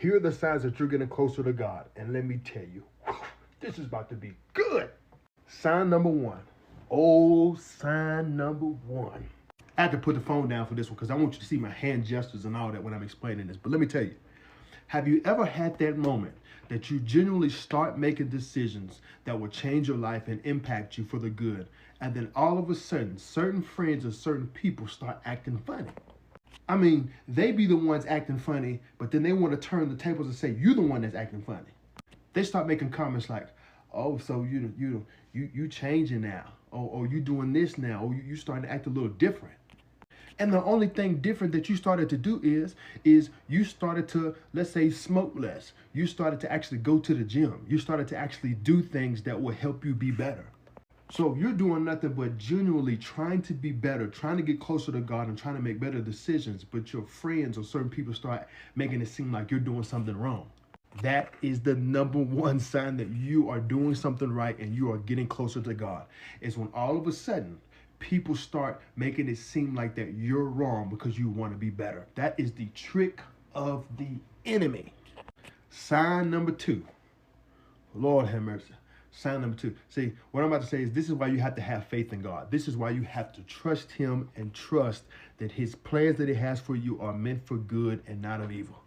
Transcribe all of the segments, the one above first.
Here are the signs that you're getting closer to God. And let me tell you, this is about to be good. Sign number one. Oh, sign number one. I had to put the phone down for this one because I want you to see my hand gestures and all that when I'm explaining this. But let me tell you, have you ever had that moment that you genuinely start making decisions that will change your life and impact you for the good, and then all of a sudden, certain friends or certain people start acting funny? I mean, they be the ones acting funny, but then they want to turn the tables and say you're the one that's acting funny. They start making comments like, "Oh, so you changing now? Oh, you doing this now? Oh, you starting to act a little different." And the only thing different that you started to do is you started to, let's say, smoke less. You started to actually go to the gym. You started to actually do things that will help you be better. So you're doing nothing but genuinely trying to be better, trying to get closer to God and trying to make better decisions, but your friends or certain people start making it seem like you're doing something wrong. That is the number one sign that you are doing something right and you are getting closer to God. Is when all of a sudden people start making it seem like that you're wrong because you want to be better. That is the trick of the enemy. Sign number two. Lord have mercy. Sign number two. See, what I'm about to say is this is why you have to have faith in God. This is why you have to trust him and trust that his plans that he has for you are meant for good and not of evil.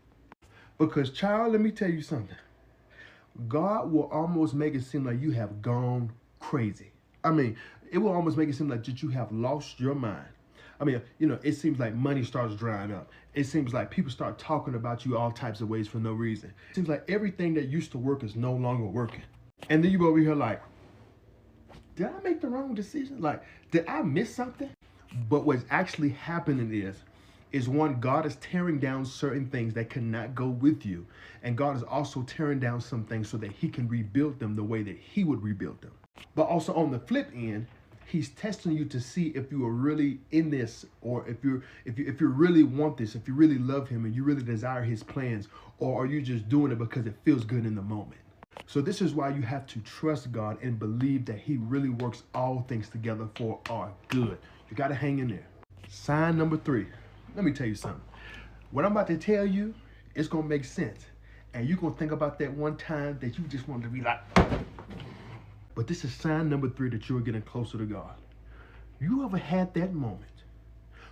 Because, child, let me tell you something. God will almost make it seem like you have gone crazy. I mean, it will almost make it seem like that you have lost your mind. I mean, it seems like money starts drying up. It seems like people start talking about you all types of ways for no reason. It seems like everything that used to work is no longer working. And then you over here like, did I make the wrong decision? Like, did I miss something? But what's actually happening is one, God is tearing down certain things that cannot go with you. And God is also tearing down some things so that he can rebuild them the way that he would rebuild them. But also on the flip end, he's testing you to see if you are really in this, or if you really want this, if you really love him and you really desire his plans, or are you just doing it because it feels good in the moment? So this is why you have to trust God and believe that he really works all things together for our good. You got to hang in there. Sign number three. Let me tell you something. What I'm about to tell you, it's going to make sense. And you're going to think about that one time that you just wanted to be like. But this is sign number three that you're getting closer to God. You ever had that moment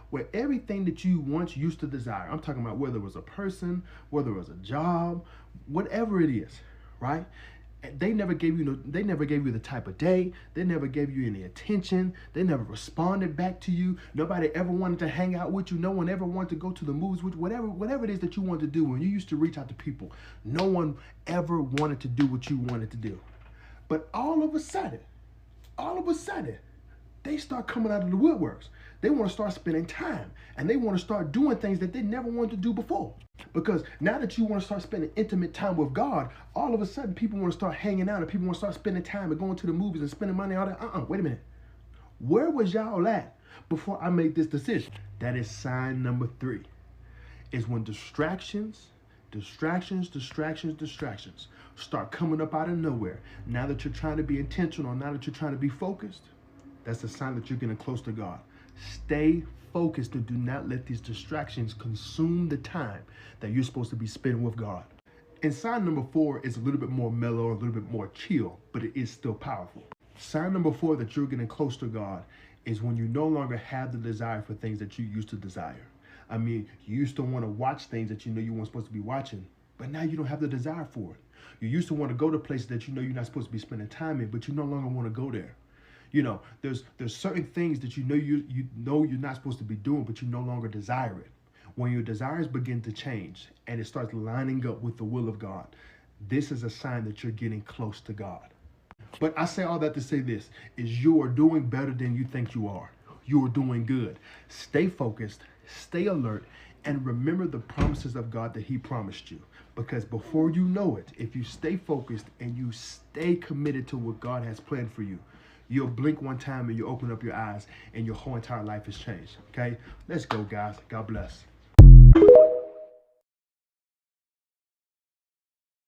where everything that you once used to desire, I'm talking about whether it was a person, whether it was a job, whatever it is, right? They never gave you the type of day. They never gave you any attention. They never responded back to you. Nobody ever wanted to hang out with you. No one ever wanted to go to the movies with you. Whatever it is that you wanted to do when you used to reach out to people, no one ever wanted to do what you wanted to do. But all of a sudden, they start coming out of the woodworks. They want to start spending time, and they want to start doing things that they never wanted to do before. Because now that you want to start spending intimate time with God, all of a sudden people want to start hanging out and people want to start spending time and going to the movies and spending money all that. Wait a minute. Where was y'all at before I made this decision? That is sign number three. Is when distractions start coming up out of nowhere. Now that you're trying to be intentional, now that you're trying to be focused, that's a sign that you're getting close to God. Stay focused and do not let these distractions consume the time that you're supposed to be spending with God. And sign number four is a little bit more mellow, a little bit more chill, but it is still powerful. Sign number four that you're getting close to God is when you no longer have the desire for things that you used to desire. I mean, you used to want to watch things that you know you weren't supposed to be watching, but now you don't have the desire for it. You used to want to go to places that you know you're not supposed to be spending time in, but you no longer want to go there. There's certain things that you know you're not supposed to be doing, but you no longer desire it. When your desires begin to change and it starts lining up with the will of God, this is a sign that you're getting close to God. But I say all that to say this, is you are doing better than you think you are. You are doing good. Stay focused, stay alert, and remember the promises of God that he promised you. Because before you know it, if you stay focused and you stay committed to what God has planned for you, you'll blink one time and you open up your eyes and your whole entire life has changed. Okay? Let's go, guys. God bless.